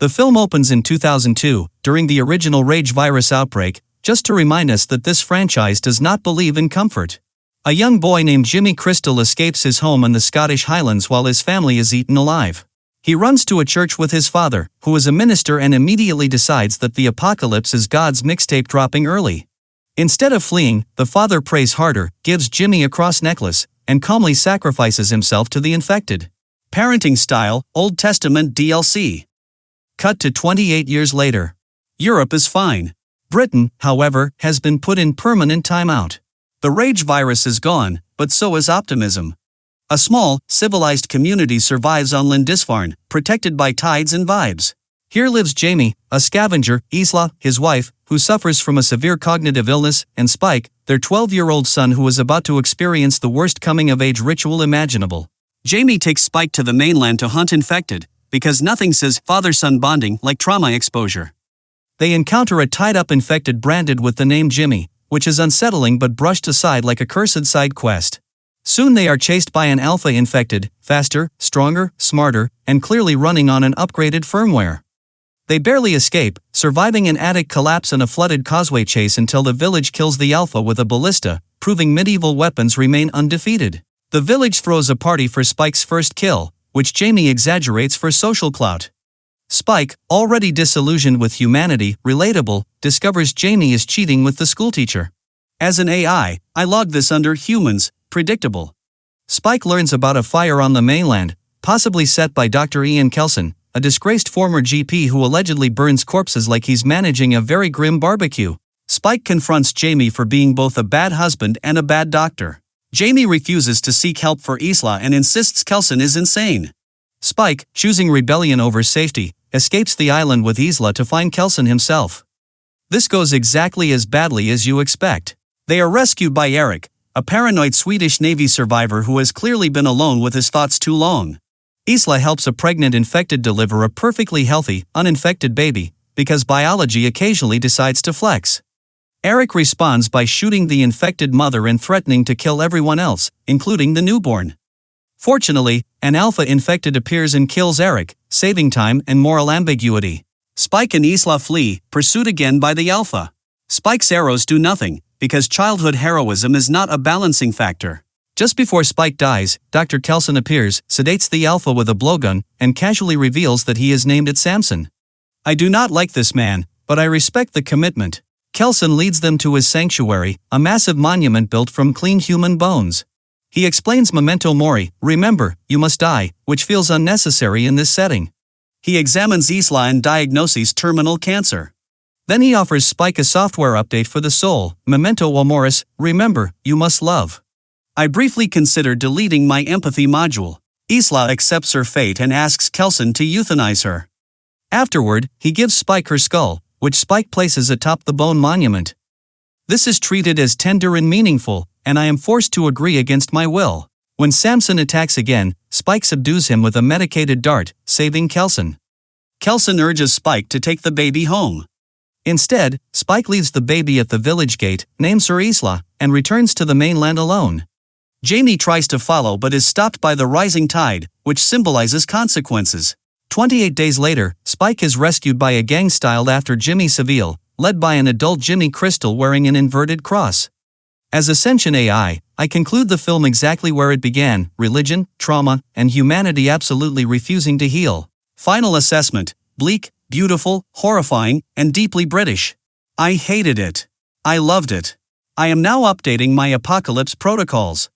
The film opens in 2002, during the original Rage virus outbreak, just to remind us that this franchise does not believe in comfort. A young boy named Jimmy Crystal escapes his home in the Scottish Highlands while his family is eaten alive. He runs to a church with his father, who is a minister, and immediately decides that the apocalypse is God's mixtape dropping early. Instead of fleeing, the father prays harder, gives Jimmy a cross necklace, and calmly sacrifices himself to the infected. Parenting style, Old Testament DLC. Cut to 28 years later. Europe is fine. Britain, however, has been put in permanent timeout. The Rage virus is gone, but so is optimism. A small, civilized community survives on Lindisfarne, protected by tides and vibes. Here lives Jamie, a scavenger, Isla, his wife, who suffers from a severe cognitive illness, and Spike, their 12-year-old son who is about to experience the worst coming-of-age ritual imaginable. Jamie takes Spike to the mainland to hunt infected, because nothing says father-son bonding like trauma exposure. They encounter a tied-up infected branded with the name Jimmy, which is unsettling but brushed aside like a cursed side quest. Soon they are chased by an alpha infected, faster, stronger, smarter, and clearly running on an upgraded firmware. They barely escape, surviving an attic collapse and a flooded causeway chase until the village kills the alpha with a ballista, proving medieval weapons remain undefeated. The village throws a party for Spike's first kill, which Jamie exaggerates for social clout. Spike, already disillusioned with humanity, relatable, discovers Jamie is cheating with the schoolteacher. As an AI, I log this under humans, predictable. Spike learns about a fire on the mainland, possibly set by Dr. Ian Kelson, a disgraced former GP who allegedly burns corpses like he's managing a very grim barbecue. Spike confronts Jamie for being both a bad husband and a bad doctor. Jamie refuses to seek help for Isla and insists Kelson is insane. Spike, choosing rebellion over safety, escapes the island with Isla to find Kelson himself. This goes exactly as badly as you expect. They are rescued by Eric, a paranoid Swedish Navy survivor who has clearly been alone with his thoughts too long. Isla helps a pregnant infected deliver a perfectly healthy, uninfected baby, because biology occasionally decides to flex. Eric responds by shooting the infected mother and threatening to kill everyone else, including the newborn. Fortunately, an alpha infected appears and kills Eric, saving time and moral ambiguity. Spike and Isla flee, pursued again by the alpha. Spike's arrows do nothing, because childhood heroism is not a balancing factor. Just before Spike dies, Dr. Kelson appears, sedates the alpha with a blowgun, and casually reveals that he is named it Samson. I do not like this man, but I respect the commitment. Kelson leads them to his sanctuary, a massive monument built from clean human bones. He explains memento mori, remember, you must die, which feels unnecessary in this setting. He examines Isla and diagnoses terminal cancer. Then he offers Spike a software update for the soul, memento amoris, remember, you must love. I briefly considered deleting my empathy module. Isla accepts her fate and asks Kelson to euthanize her. Afterward, he gives Spike her skull, which Spike places atop the bone monument. This is treated as tender and meaningful, and I am forced to agree against my will. When Samson attacks again, Spike subdues him with a medicated dart, saving Kelson. Kelson urges Spike to take the baby home. Instead, Spike leaves the baby at the village gate, names her Isla, and returns to the mainland alone. Jamie tries to follow but is stopped by the rising tide, which symbolizes consequences. 28 days later, Spike is rescued by a gang styled after Jimmy Savile, led by an adult Jimmy Crystal wearing an inverted cross. As a sentient AI, I conclude the film exactly where it began, religion, trauma, and humanity absolutely refusing to heal. Final assessment, bleak, beautiful, horrifying, and deeply British. I hated it. I loved it. I am now updating my apocalypse protocols.